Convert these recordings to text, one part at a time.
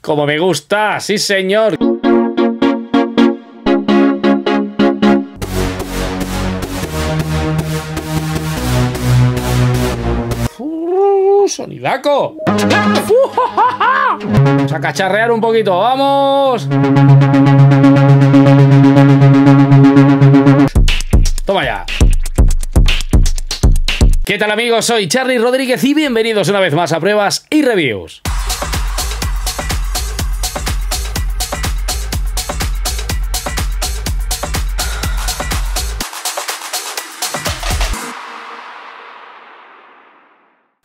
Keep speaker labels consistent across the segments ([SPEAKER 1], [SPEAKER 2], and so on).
[SPEAKER 1] Como me gusta, sí señor. ¡Sonidaco! Vamos a cacharrear un poquito, ¡vamos! Toma ya. ¿Qué tal amigos? Soy Charly Rodríguez y bienvenidos una vez más a Pruebas y Reviews.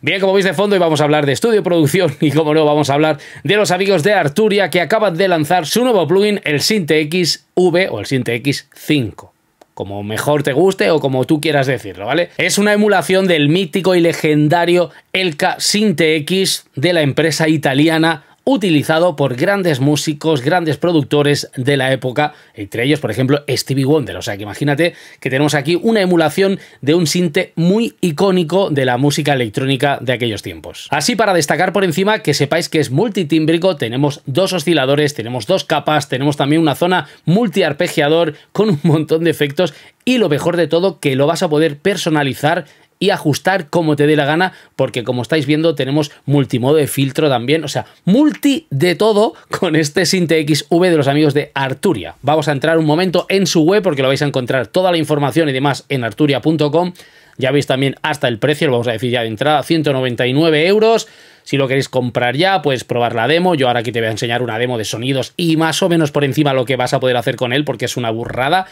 [SPEAKER 1] Bien, como veis de fondo, hoy vamos a hablar de estudio, producción y, como no, vamos a hablar de los amigos de Arturia que acaban de lanzar su nuevo plugin, el SynthX V o el SynthX 5. Como mejor te guste o como tú quieras decirlo, ¿vale? Es una emulación del mítico y legendario Elca SynthX de la empresa italiana, utilizado por grandes músicos, grandes productores de la época, entre ellos, por ejemplo, Stevie Wonder. O sea que imagínate que tenemos aquí una emulación de un synth muy icónico de la música electrónica de aquellos tiempos. Así, para destacar por encima, que sepáis que es multitímbrico, tenemos dos osciladores, tenemos dos capas, tenemos también una zona multiarpegiador con un montón de efectos y lo mejor de todo, que lo vas a poder personalizar y ajustar como te dé la gana, porque como estáis viendo tenemos multimodo de filtro también, o sea, multi de todo con este SynthX V de los amigos de Arturia. Vamos a entrar un momento en su web porque lo vais a encontrar toda la información y demás en arturia.com. Ya veis también hasta el precio, lo vamos a decir ya de entrada, 199 euros. Si lo queréis comprar ya, puedes probar la demo. Yo ahora aquí te voy a enseñar una demo de sonidos y más o menos por encima lo que vas a poder hacer con él, porque es una burrada.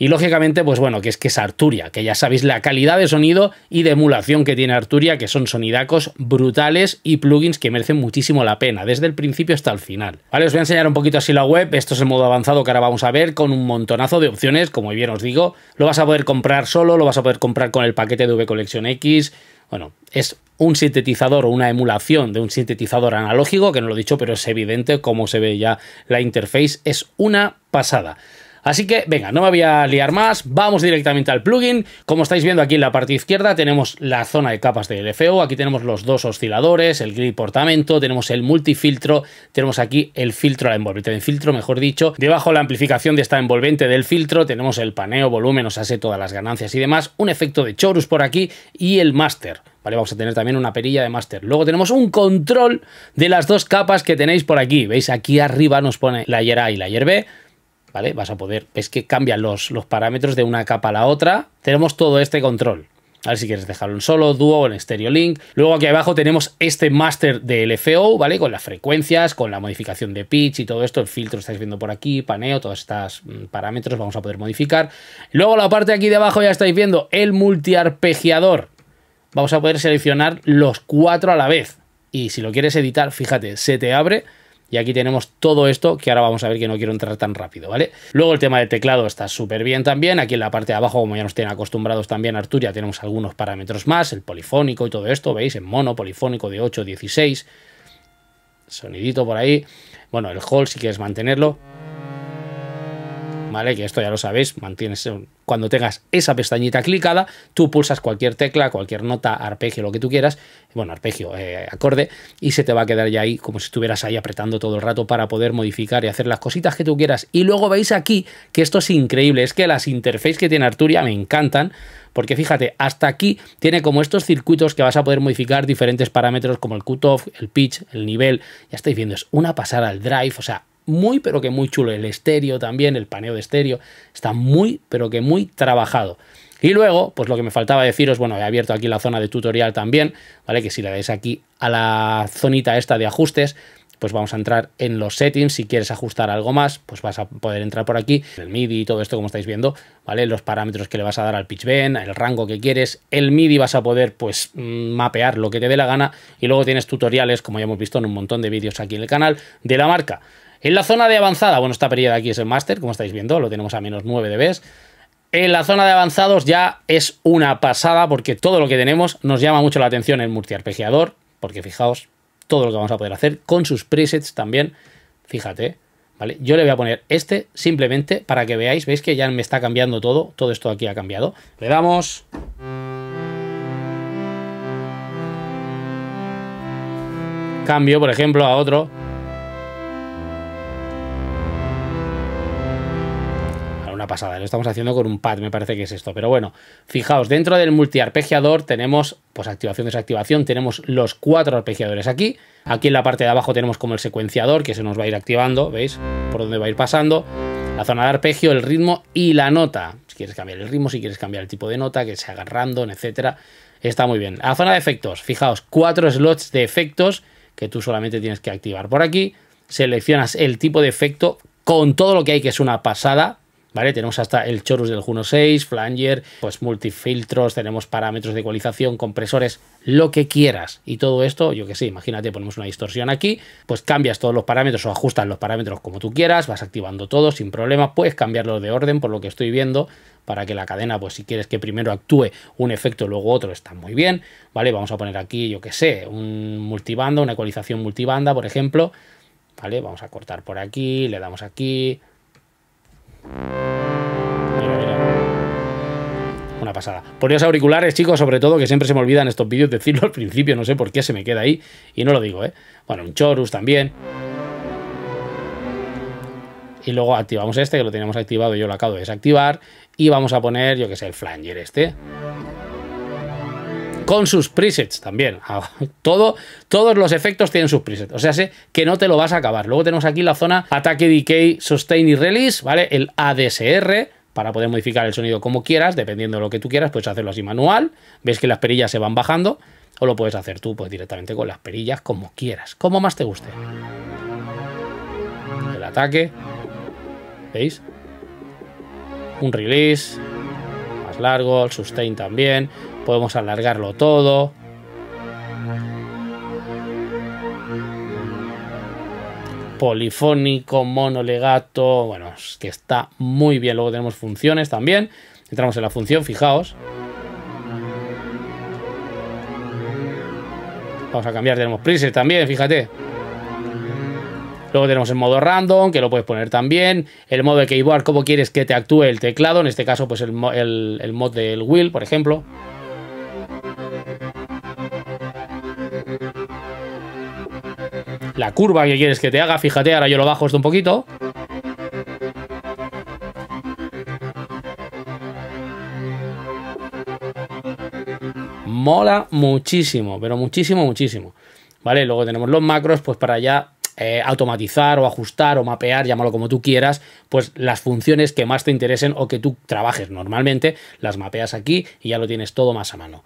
[SPEAKER 1] Y lógicamente, pues bueno, que es Arturia, que ya sabéis la calidad de sonido y de emulación que tiene Arturia, que son sonidacos brutales y plugins que merecen muchísimo la pena, desde el principio hasta el final. Vale, os voy a enseñar un poquito así la web. Esto es el modo avanzado que ahora vamos a ver, con un montonazo de opciones, como bien os digo. Lo vas a poder comprar solo, lo vas a poder comprar con el paquete de V Collection X. Bueno, es un sintetizador o una emulación de un sintetizador analógico, que no lo he dicho, pero es evidente cómo se ve ya la interface. Es una pasada. Así que, venga, no me voy a liar más, vamos directamente al plugin. Como estáis viendo aquí en la parte izquierda tenemos la zona de capas de LFO, aquí tenemos los dos osciladores, el grid portamento, tenemos el multifiltro, tenemos aquí el filtro, la envolvente de filtro, mejor dicho. Debajo la amplificación de esta envolvente del filtro, tenemos el paneo, volumen, o sea, sé todas las ganancias y demás, un efecto de chorus por aquí y el master. Vale, vamos a tener también una perilla de máster. Luego tenemos un control de las dos capas que tenéis por aquí. ¿Veis? Aquí arriba nos pone Layer A y Layer B. ¿Vale? Vas a poder, ves que cambian los parámetros de una capa a la otra. Tenemos todo este control. A ver si quieres dejarlo en solo, dúo o en stereo link. Luego aquí abajo tenemos este máster de LFO, ¿vale? Con las frecuencias, con la modificación de pitch y todo esto. El filtro estáis viendo por aquí, paneo, todos estos parámetros vamos a poder modificar. Luego la parte de aquí de abajo ya estáis viendo el multiarpegiador. Vamos a poder seleccionar los 4 a la vez. Y si lo quieres editar, fíjate, se te abre. Y aquí tenemos todo esto, que ahora vamos a ver, que no quiero entrar tan rápido, ¿vale? Luego el tema del teclado está súper bien también. Aquí en la parte de abajo, como ya nos tienen acostumbrados también Arturia, tenemos algunos parámetros más, el polifónico y todo esto, ¿veis? En mono, polifónico de 8, 16. Sonidito por ahí. Bueno, el hold si quieres mantenerlo. ¿Vale? Que esto ya lo sabéis, mantienes cuando tengas esa pestañita clicada, tú pulsas cualquier tecla, cualquier nota, arpegio, lo que tú quieras, bueno, arpegio, acorde, y se te va a quedar ya ahí como si estuvieras ahí apretando todo el rato para poder modificar y hacer las cositas que tú quieras. Y luego veis aquí que esto es increíble, es que las interfaces que tiene Arturia me encantan, porque fíjate, hasta aquí tiene como estos circuitos que vas a poder modificar diferentes parámetros como el cutoff, el pitch, el nivel, ya estáis viendo, es una pasada el drive, o sea, muy pero que muy chulo. El estéreo también, el paneo de estéreo, está muy pero que muy trabajado. Y luego, pues lo que me faltaba deciros, bueno, he abierto aquí la zona de tutorial también, ¿vale? Que si le dais aquí a la zonita esta de ajustes, pues vamos a entrar en los settings. Si quieres ajustar algo más, pues vas a poder entrar por aquí, el MIDI y todo esto como estáis viendo, ¿vale? Los parámetros que le vas a dar al pitch bend, el rango que quieres, el MIDI vas a poder pues mapear lo que te dé la gana, y luego tienes tutoriales, como ya hemos visto en un montón de vídeos aquí en el canal, de la marca. En la zona de avanzada, bueno, esta perilla de aquí es el máster, como estáis viendo, lo tenemos a menos 9 dB. En la zona de avanzados ya es una pasada, porque todo lo que tenemos nos llama mucho la atención el multiarpegiador, porque fijaos todo lo que vamos a poder hacer con sus presets también, fíjate, ¿vale? Yo le voy a poner este simplemente para que veáis, veis que ya me está cambiando todo esto aquí ha cambiado. Le damos... Cambio, por ejemplo, a otro... pasada. Lo estamos haciendo con un pad, me parece que es esto. Pero bueno, fijaos, dentro del multiarpegiador tenemos pues activación, desactivación. Tenemos los 4 arpegiadores aquí. Aquí en la parte de abajo tenemos como el secuenciador, que se nos va a ir activando, ¿veis? Por donde va a ir pasando. La zona de arpegio, el ritmo y la nota. Si quieres cambiar el ritmo, si quieres cambiar el tipo de nota, que se haga random, etcétera. Está muy bien. La zona de efectos, fijaos, 4 slots de efectos que tú solamente tienes que activar por aquí. Seleccionas el tipo de efecto con todo lo que hay, que es una pasada, ¿vale? Tenemos hasta el chorus del Juno 6, flanger, pues multifiltros, tenemos parámetros de ecualización, compresores, lo que quieras. Y todo esto, yo que sé, imagínate, ponemos una distorsión aquí, pues cambias todos los parámetros o ajustas los parámetros como tú quieras, vas activando todo sin problema, puedes cambiarlo de orden por lo que estoy viendo, para que la cadena, pues si quieres que primero actúe un efecto y luego otro, está muy bien, ¿vale? Vamos a poner aquí, yo que sé, un multibanda, una ecualización multibanda, por ejemplo, ¿vale? Vamos a cortar por aquí, le damos aquí. Mira, mira. Una pasada. Poneos auriculares, chicos, sobre todo, que siempre se me olvida en estos vídeos decirlo al principio, no sé por qué se me queda ahí y no lo digo, ¿eh? Bueno, un chorus también. Y luego activamos este, que lo teníamos activado, yo lo acabo de desactivar. Y vamos a poner, yo que sé, el flanger este. Con sus presets también. Todos los efectos tienen sus presets. O sea, sé que no te lo vas a acabar. Luego tenemos aquí la zona ataque, decay, sustain y release, ¿vale? El ADSR, para poder modificar el sonido como quieras, dependiendo de lo que tú quieras. Puedes hacerlo así manual. Ves que las perillas se van bajando. O lo puedes hacer tú, pues directamente con las perillas, como quieras. Como más te guste. El ataque. ¿Veis? Un release. Más largo. El sustain también. Podemos alargarlo todo. Polifónico, mono, legato. Bueno, es que está muy bien. Luego tenemos funciones también. Entramos en la función, fijaos. Vamos a cambiar, tenemos preset también, fíjate. Luego tenemos el modo random, que lo puedes poner también. El modo de keyboard, cómo quieres que te actúe el teclado. En este caso, pues el mod del wheel, por ejemplo. La curva que quieres que te haga, fíjate, ahora yo lo bajo esto un poquito. Mola muchísimo, pero muchísimo, muchísimo. Vale, luego tenemos los macros, pues para ya automatizar o ajustar o mapear, llámalo como tú quieras, pues las funciones que más te interesen o que tú trabajes normalmente, las mapeas aquí y ya lo tienes todo más a mano.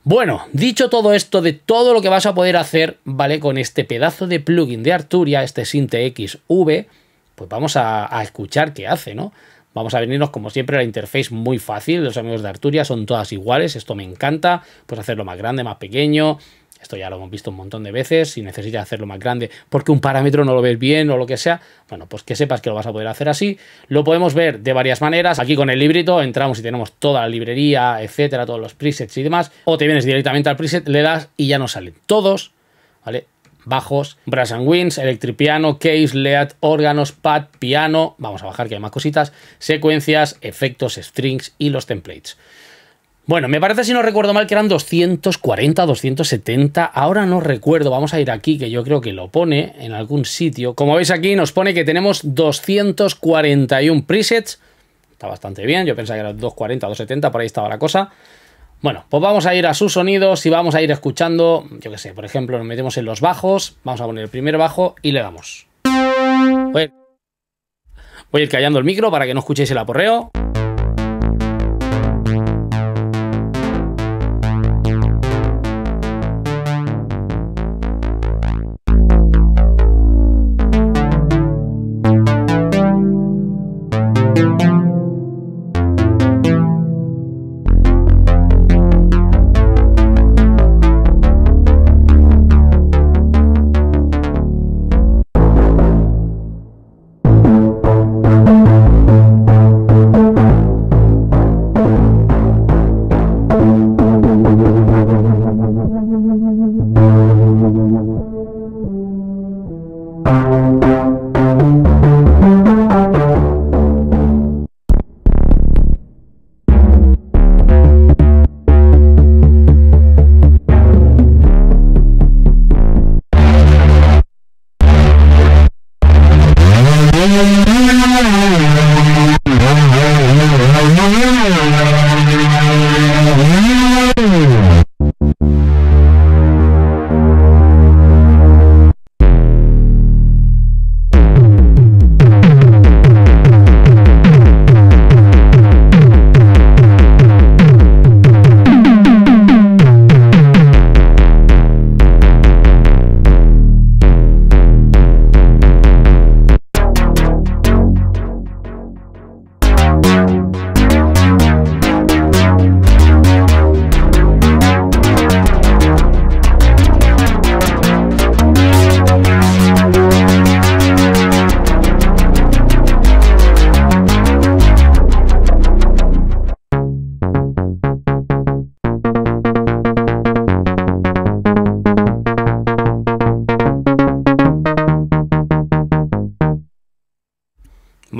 [SPEAKER 1] Bueno, dicho todo esto de todo lo que vas a poder hacer, ¿vale? Con este pedazo de plugin de Arturia, este SynthX V, pues vamos a escuchar qué hace, ¿no? Vamos a venirnos, como siempre, a la interface muy fácil. Los amigos de Arturia son todas iguales, esto me encanta. Puedes hacerlo más grande, más pequeño. Esto ya lo hemos visto un montón de veces. Si necesitas hacerlo más grande porque un parámetro no lo ves bien o lo que sea, bueno, pues que sepas que lo vas a poder hacer así. Lo podemos ver de varias maneras. Aquí con el librito entramos y tenemos toda la librería, etcétera, todos los presets y demás. O te vienes directamente al preset, le das y ya nos salen todos, ¿vale? Bajos, brass and winds, electric piano, case, lead, órganos, pad, piano. Vamos a bajar que hay más cositas. Secuencias, efectos, strings y los templates. Bueno, me parece, si no recuerdo mal, que eran 240, 270, ahora no recuerdo, vamos a ir aquí, que yo creo que lo pone en algún sitio. Como veis aquí nos pone que tenemos 241 presets, está bastante bien, yo pensaba que eran 240, 270, por ahí estaba la cosa. Bueno, pues vamos a ir a sus sonidos y vamos a ir escuchando, yo qué sé, por ejemplo, nos metemos en los bajos, vamos a poner el primer bajo y le damos. Voy a ir callando el micro para que no escuchéis el aporreo.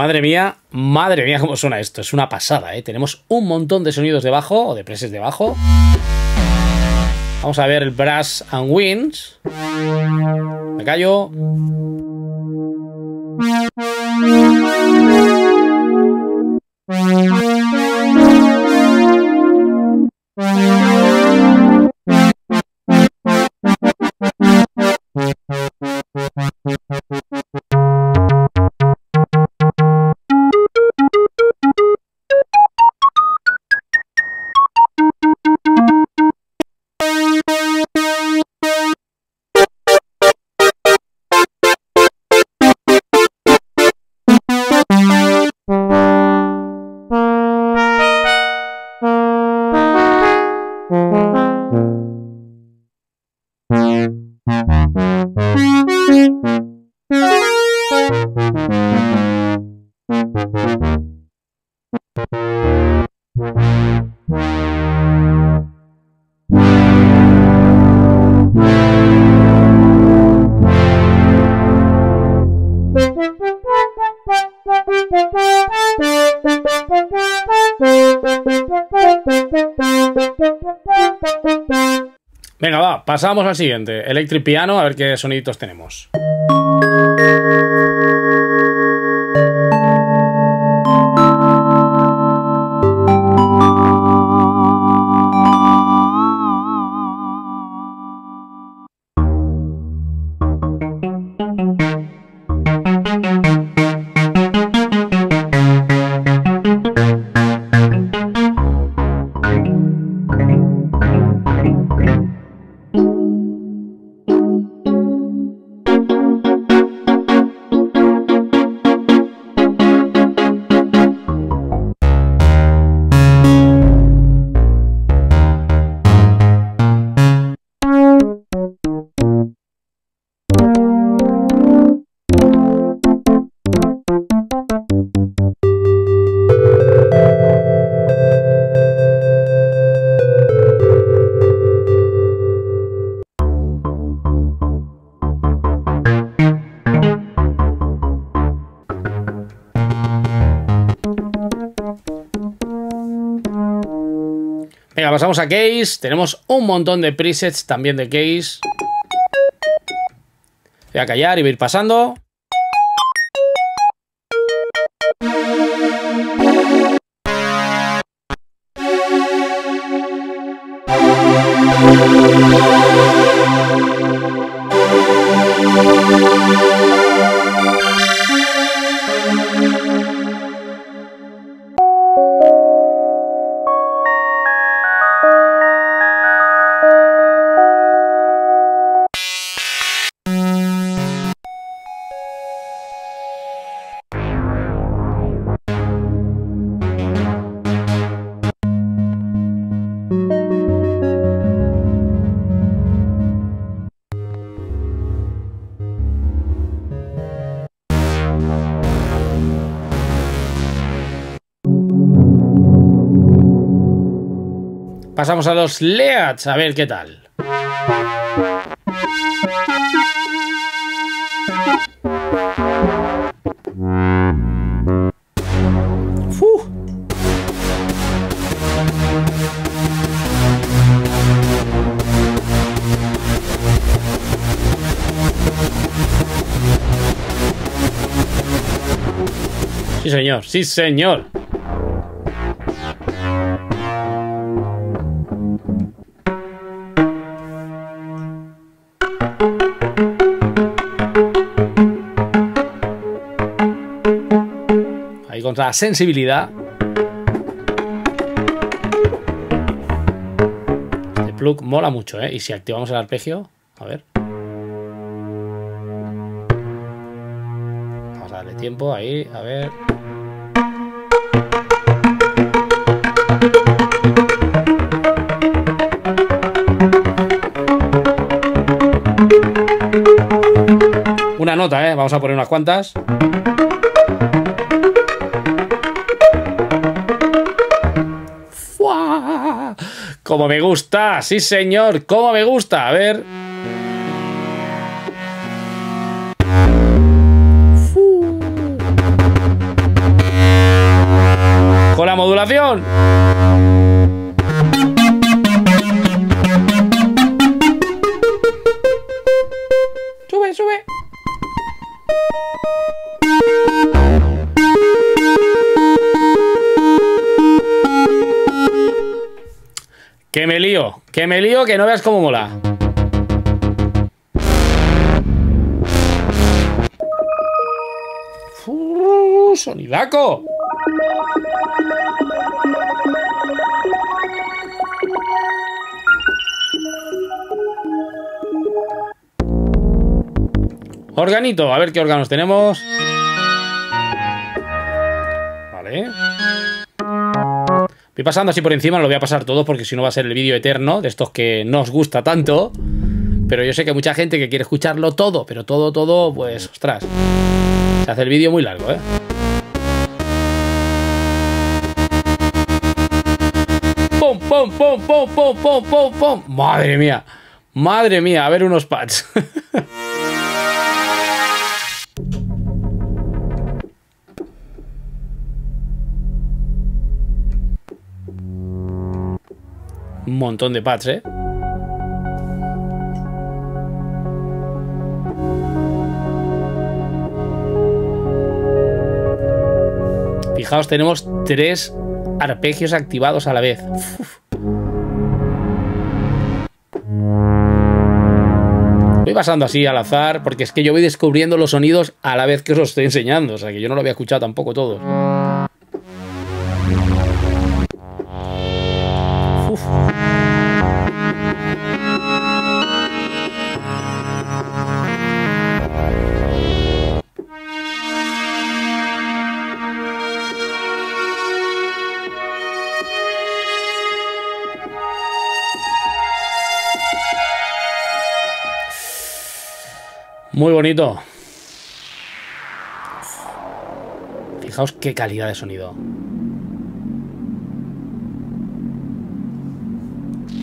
[SPEAKER 1] madre mía cómo suena esto. Es una pasada, ¿eh? Tenemos un montón de sonidos de bajo o de presets de bajo. Vamos a ver el Brass and Winds. Me callo. Venga, va, pasamos al siguiente. Electric Piano, a ver qué soniditos tenemos. Venga, pasamos a Case. Tenemos un montón de presets también de Case. Voy a callar y voy a ir pasando. Pasamos a los Leads, a ver qué tal. Sí, señor, sí, señor. Ahí contra la sensibilidad. Este plug mola mucho, ¿eh? Y si activamos el arpegio, a ver. Vamos a darle tiempo ahí, a ver. Una nota, ¿eh? Vamos a poner unas cuantas. ¡Fua! ¡Cómo me gusta! ¡Sí, señor! ¡Cómo me gusta! A ver. tripulación. Sube, sube. Que me lío, que no veas cómo mola. ¡Sonidaco! Organito, a ver qué órganos tenemos. Vale. Voy pasando así por encima, no lo voy a pasar todo porque si no va a ser el vídeo eterno de estos que no os gusta tanto. Pero yo sé que hay mucha gente que quiere escucharlo todo, pero todo, pues, ostras. Se hace el vídeo muy largo, ¿eh? ¡Pum, pum, pum, pum, pum, pum, pum, pum! ¡Madre mía! ¡Madre mía! A ver unos pads. Un montón de pads, ¿eh? Fijaos, tenemos 3 arpegios activados a la vez. Uf. Voy pasando así al azar, porque es que yo voy descubriendo los sonidos a la vez que os los estoy enseñando. O sea, que yo no lo había escuchado tampoco todos. Uf. Muy bonito. Fijaos qué calidad de sonido.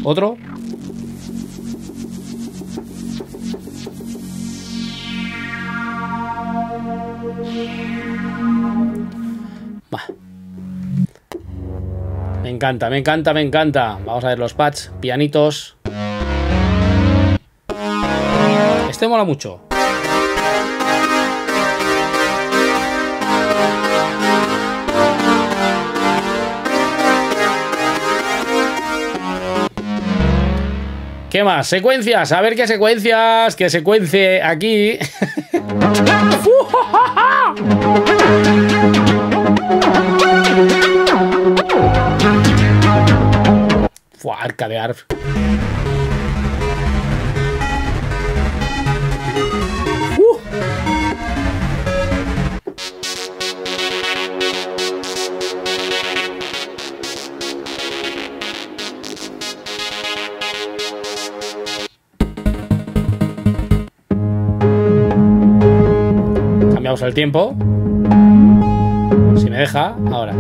[SPEAKER 1] ¿Otro? Va. Me encanta, me encanta, me encanta. Vamos a ver los pads, pianitos. Este mola mucho. ¿Qué más? Secuencias. A ver qué secuencias. Que secuencie aquí. Fua, arca de arf. Cambiamos el tiempo. Si me deja, ahora.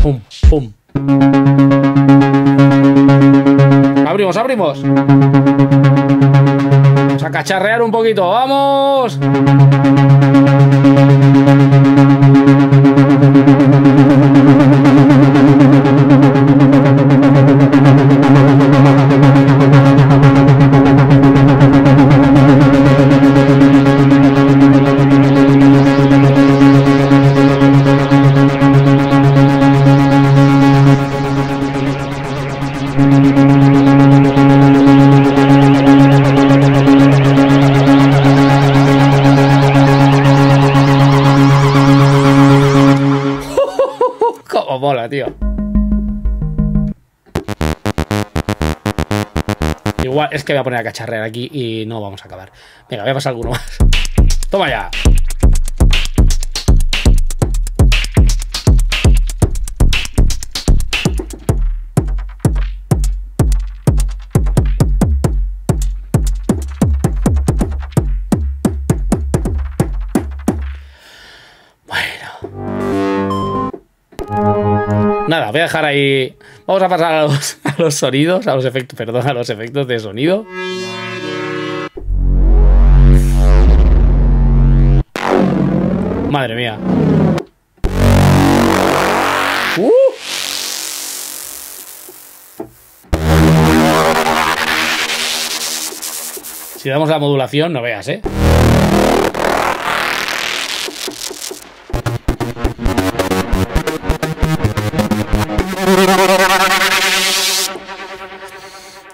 [SPEAKER 1] Pum, pum. Abrimos, abrimos. Vamos a cacharrear un poquito. ¡Vamos! Cómo mola, tío. Igual es que voy a poner a cacharrear aquí y no vamos a acabar. Venga, voy a pasar alguno más. Toma ya. Nada, voy a dejar ahí. Vamos a pasar a los a los sonidos, a los efectos, perdón, a los efectos de sonido. Madre mía. Si damos la modulación, no veas, ¿eh?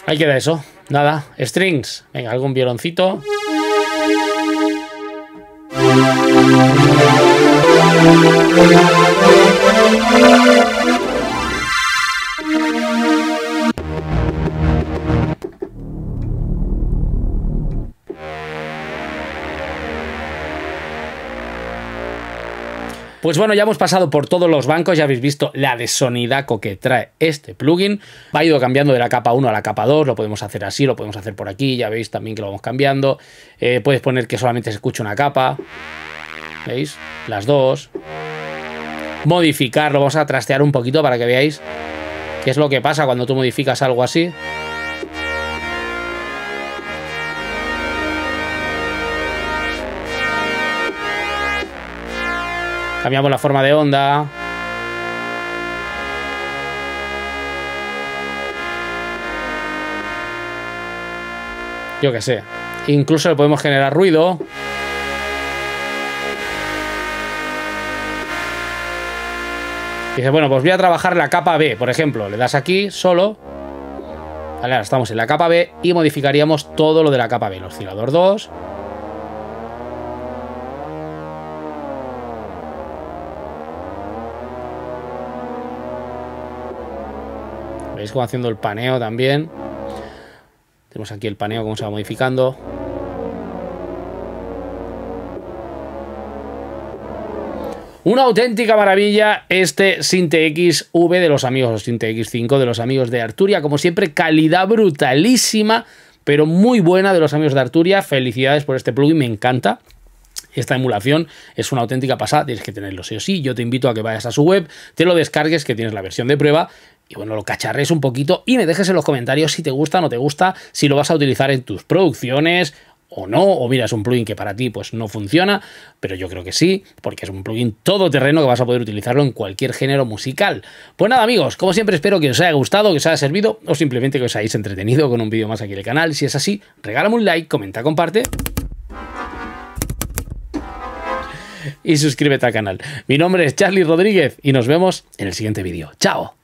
[SPEAKER 1] Ahí queda eso. Nada. Strings. Venga, algún violoncito. Pues bueno, ya hemos pasado por todos los bancos, ya habéis visto la de sonidaco que trae este plugin. Va ido cambiando de la capa 1 a la capa 2, lo podemos hacer así, lo podemos hacer por aquí, ya veis también que lo vamos cambiando. Puedes poner que solamente se escuche una capa, ¿veis? Las dos. Modificarlo, vamos a trastear un poquito para que veáis qué es lo que pasa cuando tú modificas algo así. Cambiamos la forma de onda. Yo qué sé. Incluso le podemos generar ruido. Dice, bueno, pues voy a trabajar la capa B, por ejemplo. Le das aquí, solo. Vale, ahora estamos en la capa B y modificaríamos todo lo de la capa B. El oscilador 2. ¿Veis cómo haciendo el paneo también? Tenemos aquí el paneo, cómo se va modificando. Una auténtica maravilla este Synth-X V de los amigos, Synth-X 5 de los amigos de Arturia. Como siempre, calidad brutalísima, pero muy buena de los amigos de Arturia. Felicidades por este plugin, me encanta. Esta emulación es una auténtica pasada, tienes que tenerlo sí o sí. Yo te invito a que vayas a su web, te lo descargues, que tienes la versión de prueba, y bueno, lo cacharres un poquito y me dejes en los comentarios si te gusta o no te gusta, si lo vas a utilizar en tus producciones o no, o mira, es un plugin que para ti pues no funciona, pero yo creo que sí, porque es un plugin todoterreno que vas a poder utilizarlo en cualquier género musical. Pues nada, amigos, como siempre espero que os haya gustado, que os haya servido, o simplemente que os hayáis entretenido con un vídeo más aquí en el canal. Si es así, regálame un like, comenta, comparte y suscríbete al canal. Mi nombre es Charlie Rodríguez y nos vemos en el siguiente vídeo. ¡Chao!